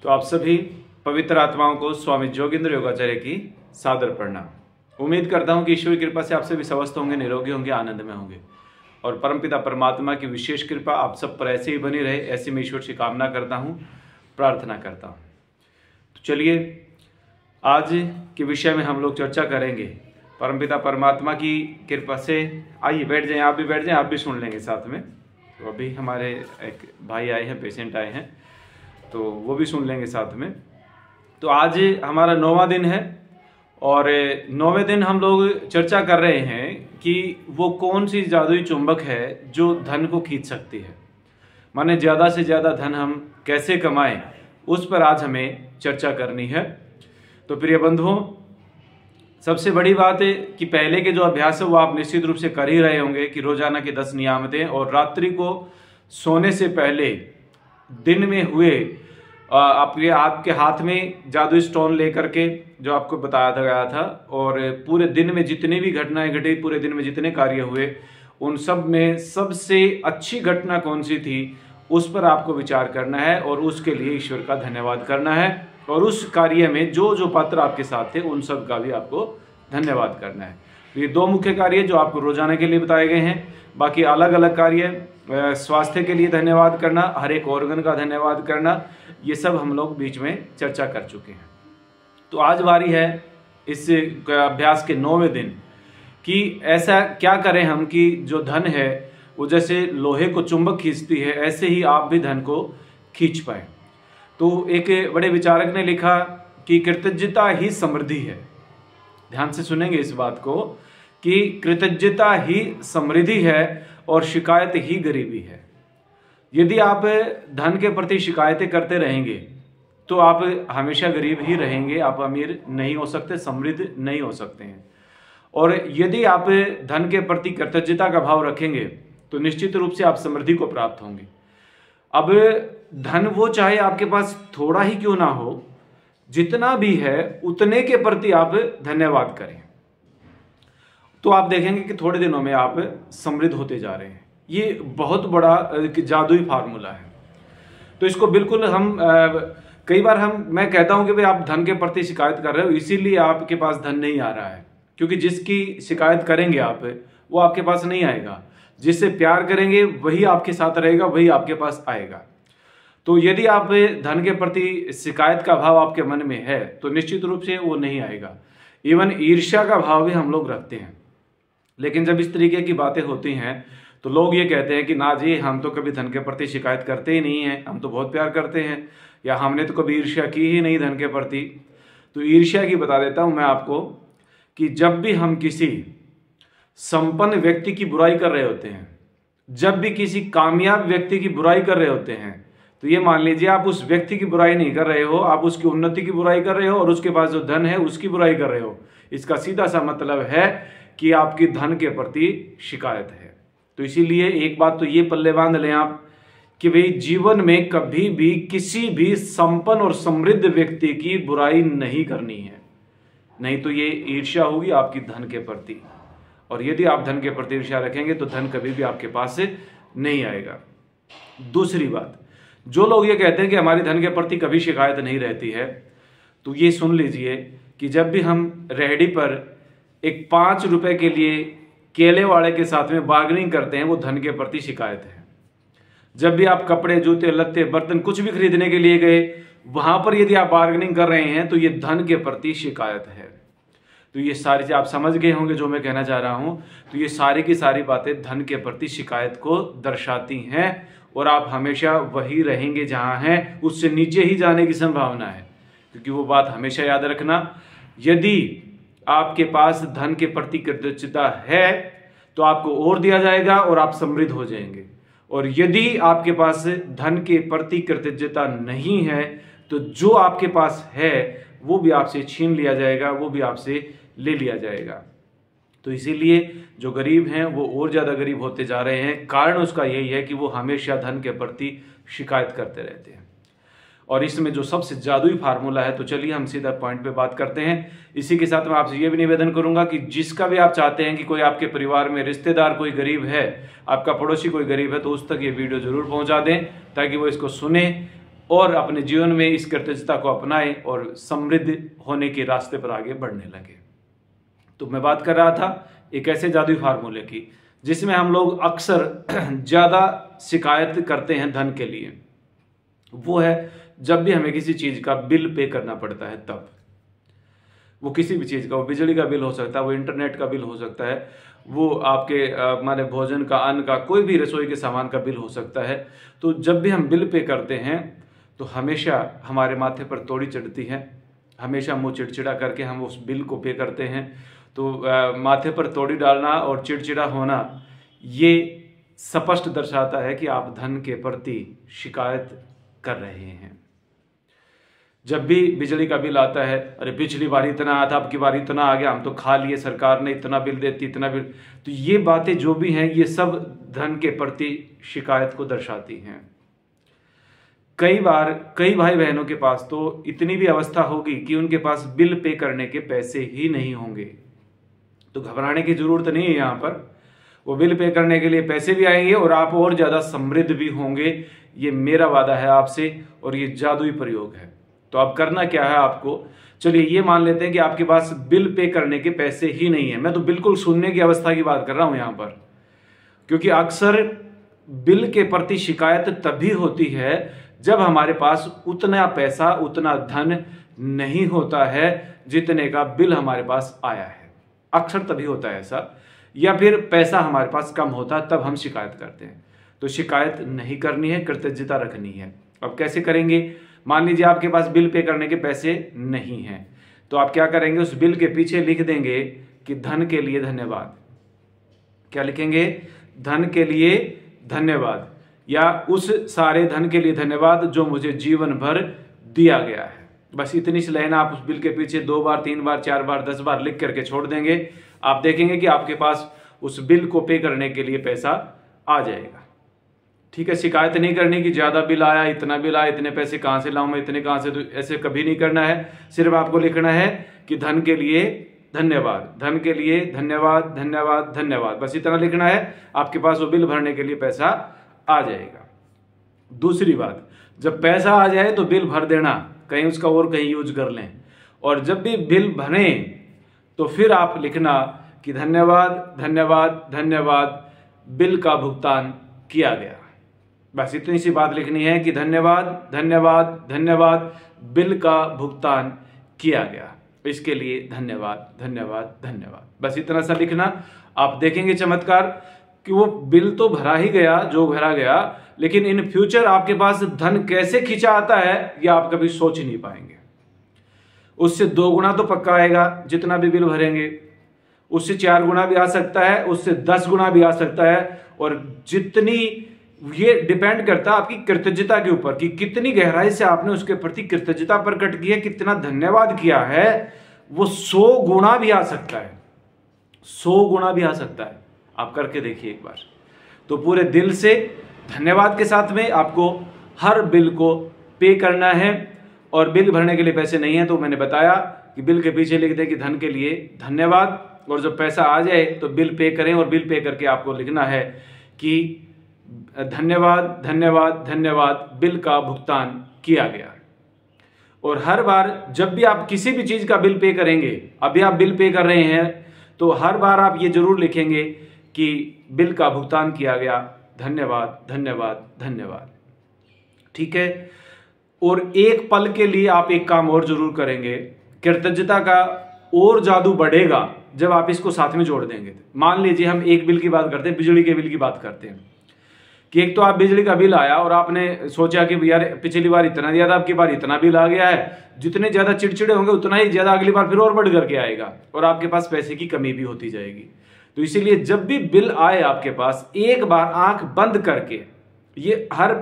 तो आप सभी पवित्र आत्माओं को स्वामी जोगिंद्र योगाचार्य की सादर प्रणाम। उम्मीद करता हूं कि ईश्वर की कृपा से आप सभी स्वस्थ होंगे, निरोगी होंगे, आनंद में होंगे और परमपिता परमात्मा की विशेष कृपा आप सब पर ऐसे ही बनी रहे, ऐसी मैं ईश्वर से कामना करता हूं, प्रार्थना करता हूं। तो चलिए आज के विषय में हम लोग चर्चा करेंगे परमपिता परमात्मा की कृपा से। आइए बैठ जाएं, आप भी बैठ जाएं, आप भी सुन लेंगे साथ में। तो अभी हमारे एक भाई आए हैं, पेशेंट आए हैं, तो वो भी सुन लेंगे साथ में। तो आज हमारा 9वां दिन है और 9वें दिन हम लोग चर्चा कर रहे हैं कि वो कौन सी जादुई चुंबक है जो धन को खींच सकती है, माने ज़्यादा से ज़्यादा धन हम कैसे कमाएं, उस पर आज हमें चर्चा करनी है। तो प्रिय बंधुओं, सबसे बड़ी बात है कि पहले के जो अभ्यास है वो आप निश्चित रूप से कर ही रहे होंगे कि रोजाना की 10 नियामतें और रात्रि को सोने से पहले दिन में हुए आपके हाथ में जादुई स्टोन लेकर के जो आपको बताया गया था, और पूरे दिन में जितनी भी घटनाएं घटी, पूरे दिन में जितने कार्य हुए, उन सब में सबसे अच्छी घटना कौन सी थी उस पर आपको विचार करना है और उसके लिए ईश्वर का धन्यवाद करना है। और उस कार्य में जो जो पात्र आपके साथ थे उन सब का भी आपको धन्यवाद करना है। तो ये 2 मुख्य कार्य जो आपको रोजाना के लिए बताए गए हैं। बाकी अलग अलग कार्य, स्वास्थ्य के लिए धन्यवाद करना, हर एक ऑर्गन का धन्यवाद करना, ये सब हम लोग बीच में चर्चा कर चुके हैं। तो आज बारी है इस अभ्यास के 9वें दिन कि ऐसा क्या करें हम कि जो धन है वो जैसे लोहे को चुंबक खींचती है ऐसे ही आप भी धन को खींच पाए। तो एक बड़े विचारक ने लिखा कि कृतज्ञता ही समृद्धि है। ध्यान से सुनेंगे इस बात को कि कृतज्ञता ही समृद्धि है और शिकायत ही गरीबी है। यदि आप धन के प्रति शिकायतें करते रहेंगे तो आप हमेशा गरीब ही रहेंगे, आप अमीर नहीं हो सकते, समृद्ध नहीं हो सकते हैं। और यदि आप धन के प्रति कृतज्ञता का भाव रखेंगे तो निश्चित रूप से आप समृद्धि को प्राप्त होंगे। अब धन वो चाहे आपके पास थोड़ा ही क्यों ना हो, जितना भी है उतने के प्रति आप धन्यवाद करें, तो आप देखेंगे कि थोड़े दिनों में आप समृद्ध होते जा रहे हैं। ये बहुत बड़ा जादुई फार्मूला है। तो इसको बिल्कुल हम कई बार मैं कहता हूं कि भाई आप धन के प्रति शिकायत कर रहे हो, इसीलिए आपके पास धन नहीं आ रहा है, क्योंकि जिसकी शिकायत करेंगे आप वो आपके पास नहीं आएगा। जिससे प्यार करेंगे वही आपके साथ रहेगा, वही आपके पास आएगा। तो यदि आप धन के प्रति शिकायत का भाव आपके मन में है तो निश्चित रूप से वो नहीं आएगा। इवन ईर्ष्या का भाव भी हम लोग रखते हैं, लेकिन जब इस तरीके की बातें होती हैं तो लोग ये कहते हैं कि ना जी, हम तो कभी धन के प्रति शिकायत करते ही नहीं हैं, हम तो बहुत प्यार करते हैं, या हमने तो कभी ईर्ष्या की ही नहीं धन के प्रति। तो ईर्ष्या की बता देता हूं मैं आपको कि जब भी हम किसी संपन्न व्यक्ति की बुराई कर रहे होते हैं, जब भी किसी कामयाब व्यक्ति की बुराई कर रहे होते हैं, तो ये मान लीजिए आप उस व्यक्ति की बुराई नहीं कर रहे हो, आप उसकी उन्नति की बुराई कर रहे हो और उसके पास जो धन है उसकी बुराई कर रहे हो। इसका सीधा सा मतलब है कि आपकी धन के प्रति शिकायत है। तो इसीलिए एक बात तो ये पल्ले बांध लें आप कि भाई जीवन में कभी भी किसी भी संपन्न और समृद्ध व्यक्ति की बुराई नहीं करनी है, नहीं तो ये ईर्ष्या होगी आपकी धन के प्रति। और यदि आप धन के प्रति ईर्ष्या रखेंगे तो धन कभी भी आपके पास से नहीं आएगा। दूसरी बात, जो लोग ये कहते हैं कि हमारी धन के प्रति कभी शिकायत नहीं रहती है, तो ये सुन लीजिए कि जब भी हम रेहड़ी पर एक 5 रुपए के लिए केले वाले के साथ में बार्गेनिंग करते हैं, वो धन के प्रति शिकायत है। जब भी आप कपड़े, जूते, लत्ते, बर्तन कुछ भी खरीदने के लिए गए, वहां पर यदि आप बार्गेनिंग कर रहे हैं तो ये धन के प्रति शिकायत है। तो ये सारी आप समझ गए होंगे जो मैं कहना चाह रहा हूं। तो ये सारी की सारी बातें धन के प्रति शिकायत को दर्शाती हैं और आप हमेशा वही रहेंगे जहां हैं, उससे नीचे ही जाने की संभावना है। क्योंकि वो बात हमेशा याद रखना, यदि आपके पास धन के प्रति कृतज्ञता है तो आपको और दिया जाएगा और आप समृद्ध हो जाएंगे। और यदि आपके पास धन के प्रति कृतज्ञता नहीं है तो जो आपके पास है वो भी आपसे छीन लिया जाएगा, वो भी आपसे ले लिया जाएगा। तो इसीलिए जो गरीब हैं वो और ज़्यादा गरीब होते जा रहे हैं। कारण उसका यही है कि वो हमेशा धन के प्रति शिकायत करते रहते हैं। और इसमें जो सबसे जादुई फार्मूला है, तो चलिए हम सीधा पॉइंट पे बात करते हैं। इसी के साथ मैं आपसे ये भी निवेदन करूंगा कि जिसका भी आप चाहते हैं कि कोई आपके परिवार में रिश्तेदार कोई गरीब है, आपका पड़ोसी कोई गरीब है, तो उस तक ये वीडियो जरूर पहुंचा दें ताकि वो इसको सुने और अपने जीवन में इस कृतज्ञता को अपनाएं और समृद्ध होने के रास्ते पर आगे बढ़ने लगे। तो मैं बात कर रहा था एक ऐसे जादुई फार्मूले की जिसमें हम लोग अक्सर ज़्यादा शिकायत करते हैं धन के लिए। वो है जब भी हमें किसी चीज़ का बिल पे करना पड़ता है, तब वो किसी भी चीज़ का, वो बिजली का बिल हो सकता है, वो इंटरनेट का बिल हो सकता है, वो आपके माने भोजन का, अन्न का, कोई भी रसोई के सामान का बिल हो सकता है। तो जब भी हम बिल पे करते हैं तो हमेशा हमारे माथे पर तोड़ी चढ़ती है, हमेशा मुँह चिड़चिड़ा करके हम उस बिल को पे करते हैं। तो माथे पर तोड़ी डालना और चिड़चिड़ा होना ये स्पष्ट दर्शाता है कि आप धन के प्रति शिकायत कर रहे हैं। जब भी बिजली का बिल आता है, अरे पिछली बार इतना आया था, अब की बार इतना आ गया, हम तो खा लिए, सरकार ने इतना बिल देती, इतना बिल। तो ये बातें जो भी हैं ये सब धन के प्रति शिकायत को दर्शाती हैं। कई बार कई भाई बहनों के पास तो इतनी भी अवस्था होगी कि उनके पास बिल पे करने के पैसे ही नहीं होंगे। तो घबराने की जरूरत नहीं है, यहाँ पर वो बिल पे करने के लिए पैसे भी आएंगे और आप और ज़्यादा समृद्ध भी होंगे। ये मेरा वादा है आपसे और ये जादुई प्रयोग है। तो अब करना क्या है आपको, चलिए ये मान लेते हैं कि आपके पास बिल पे करने के पैसे ही नहीं है। मैं तो बिल्कुल सुनने की अवस्था की बात कर रहा हूं यहाँ पर, क्योंकि अक्सर बिल के प्रति शिकायत तभी होती है जब हमारे पास उतना पैसा, उतना धन नहीं होता है जितने का बिल हमारे पास आया है। अक्सर तभी होता है ऐसा, या फिर पैसा हमारे पास कम होता है तब हम शिकायत करते हैं। तो शिकायत नहीं करनी है, कृतज्ञता रखनी है। अब कैसे करेंगे? मान लीजिए आपके पास बिल पे करने के पैसे नहीं हैं, तो आप क्या करेंगे, उस बिल के पीछे लिख देंगे कि धन के लिए धन्यवाद। क्या लिखेंगे? धन के लिए धन्यवाद, या उस सारे धन के लिए धन्यवाद जो मुझे जीवन भर दिया गया है। बस इतनी सी लाइन आप उस बिल के पीछे 2 बार, 3 बार, 4 बार, 10 बार लिख करके छोड़ देंगे। आप देखेंगे कि आपके पास उस बिल को पे करने के लिए पैसा आ जाएगा। ठीक है, शिकायत नहीं करनी कि ज्यादा बिल आया, इतना बिल आया, इतने पैसे कहां से लाऊं मैं, इतने कहां से, तो ऐसे कभी नहीं करना है। सिर्फ आपको लिखना है कि धन के लिए धन्यवाद, धन के लिए धन्यवाद, धन्यवाद, धन्यवाद, बस इतना लिखना है। आपके पास वो बिल भरने के लिए पैसा आ जाएगा। दूसरी बात, जब पैसा आ जाए तो बिल भर देना, कहीं उसका और कहीं यूज कर लें। और जब भी बिल भरें तो फिर आप लिखना कि धन्यवाद, धन्यवाद, धन्यवाद, बिल का भुगतान किया गया। बस इतनी सी बात लिखनी है कि धन्यवाद, धन्यवाद, धन्यवाद, बिल का भुगतान किया गया, इसके लिए धन्यवाद, धन्यवाद, धन्यवाद। बस इतना सा लिखना। आप देखेंगे चमत्कार कि वो बिल तो भरा ही गया जो भरा गया, लेकिन इन फ्यूचर आपके पास धन कैसे खींचा आता है यह आप कभी सोच नहीं पाएंगे। उससे 2 गुना तो पक्का आएगा जितना भी बिल भरेंगे, उससे 4 गुना भी आ सकता है, उससे 10 गुना भी आ सकता है। और जितनी, ये डिपेंड करता है आपकी कृतज्ञता के ऊपर कि कितनी गहराई से आपने उसके प्रति कृतज्ञता प्रकट की है, कितना धन्यवाद किया है। वो 100 गुना भी आ सकता है, 100 गुना भी आ सकता है। आप करके देखिए एक बार। तो पूरे दिल से धन्यवाद के साथ में आपको हर बिल को पे करना है। और बिल भरने के लिए पैसे नहीं है तो मैंने बताया कि बिल के पीछे लिख दें कि धन के लिए धन्यवाद, और जब पैसा आ जाए तो बिल पे करें। और बिल पे करके आपको लिखना है कि धन्यवाद, धन्यवाद, धन्यवाद, बिल का भुगतान किया गया। और हर बार जब भी आप किसी भी चीज का बिल पे करेंगे, अभी आप बिल पे कर रहे हैं, तो हर बार आप ये जरूर लिखेंगे कि बिल का भुगतान किया गया, धन्यवाद, धन्यवाद, धन्यवाद। ठीक है। और एक पल के लिए आप एक काम और जरूर करेंगे, कृतज्ञता का और जादू बढ़ेगा जब आप इसको साथ में जोड़ देंगे। मान लीजिए हम एक बिल की बात करते हैं, बिजली के बिल की बात करते हैं कि एक तो आप बिजली का बिल आया और आपने सोचा कि यार पिछली बार इतना दिया था, अब की बार इतना बिल आ गया है। जितने ज्यादा चिड़चिड़े होंगे उतना ही ज्यादा अगली बार फिर और बढ़ करके आएगा और आपके पास पैसे की कमी भी होती जाएगी। तो इसीलिए जब भी बिल आए आपके पास, एक बार आंख बंद करके, ये हर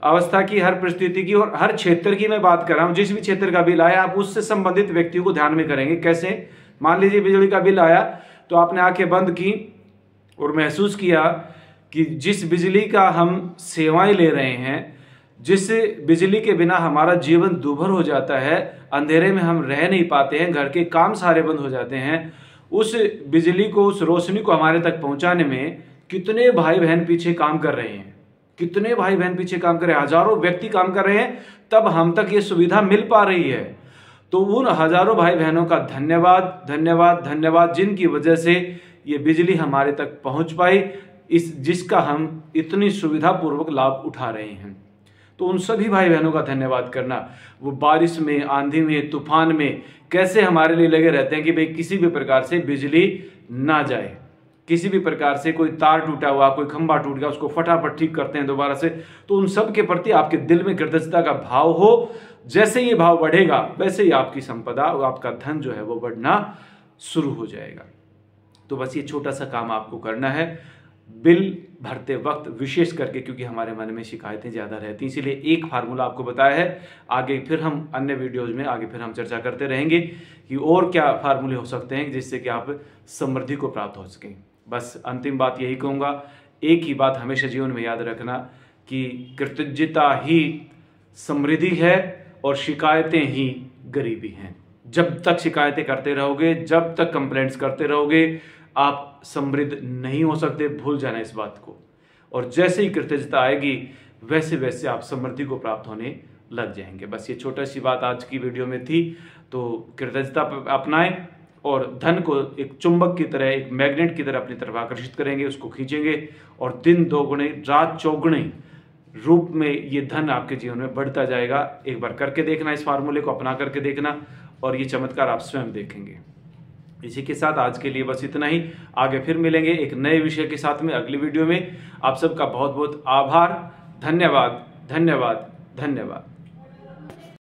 अवस्था की, हर परिस्थिति की और हर क्षेत्र की मैं बात कर रहा हूं, जिस भी क्षेत्र का बिल आया आप उससे संबंधित व्यक्तियों को ध्यान में करेंगे। कैसे? मान लीजिए बिजली का बिल आया तो आपने आंखें बंद की और महसूस किया कि जिस बिजली का हम सेवाएं ले रहे हैं, जिस बिजली के बिना हमारा जीवन दूभर हो जाता है, अंधेरे में हम रह नहीं पाते हैं, घर के काम सारे बंद हो जाते हैं, उस बिजली को, उस रोशनी को हमारे तक पहुंचाने में कितने भाई बहन पीछे काम कर रहे हैं। कितने भाई बहन पीछे काम कर रहे हैं, हजारों व्यक्ति काम कर रहे हैं, तब हम तक ये सुविधा मिल पा रही है। तो उन हजारों भाई बहनों का धन्यवाद धन्यवाद धन्यवाद, जिनकी वजह से ये बिजली हमारे तक पहुंच पाई, जिसका हम इतनी सुविधा पूर्वक लाभ उठा रहे हैं। तो उन सभी भाई बहनों का धन्यवाद करना। वो बारिश में, आंधी में, तूफान में कैसे हमारे लिए लगे रहते हैं कि भाई किसी भी प्रकार से बिजली ना जाए, किसी भी प्रकार से कोई तार टूटा हुआ, कोई खंभा टूट गया, उसको फटाफट ठीक करते हैं दोबारा से। तो उन सब के प्रति आपके दिल में कृतज्ञता का भाव हो। जैसे ये भाव बढ़ेगा वैसे ही आपकी संपदा और आपका धन जो है वो बढ़ना शुरू हो जाएगा। तो बस ये छोटा सा काम आपको करना है बिल भरते वक्त, विशेष करके क्योंकि हमारे मन में शिकायतें ज़्यादा रहती हैं, इसीलिए एक फार्मूला आपको बताया है। आगे फिर हम अन्य वीडियोज़ में आगे फिर हम चर्चा करते रहेंगे कि और क्या फार्मूले हो सकते हैं जिससे कि आप समृद्धि को प्राप्त हो सकें। बस अंतिम बात यही कहूँगा, एक ही बात हमेशा जीवन में याद रखना कि कृतज्ञता ही समृद्धि है और शिकायतें ही गरीबी हैं। जब तक शिकायतें करते रहोगे, जब तक कंप्लेंट्स करते रहोगे, आप समृद्ध नहीं हो सकते, भूल जाना इस बात को। और जैसे ही कृतज्ञता आएगी वैसे वैसे आप समृद्धि को प्राप्त होने लग जाएंगे। बस ये छोटा सी बात आज की वीडियो में थी। तो कृतज्ञता अपनाएं और धन को एक चुंबक की तरह, एक मैग्नेट की तरह अपनी तरफ आकर्षित करेंगे, उसको खींचेंगे और दिन दोगुने रात चौगुने रूप में ये धन आपके जीवन में बढ़ता जाएगा। एक बार करके देखना, इस फार्मूले को अपना करके देखना और ये चमत्कार आप स्वयं देखेंगे। इसी के साथ आज के लिए बस इतना ही। आगे फिर मिलेंगे एक नए विषय के साथ में अगली वीडियो में। आप सबका बहुत बहुत आभार, धन्यवाद धन्यवाद धन्यवाद।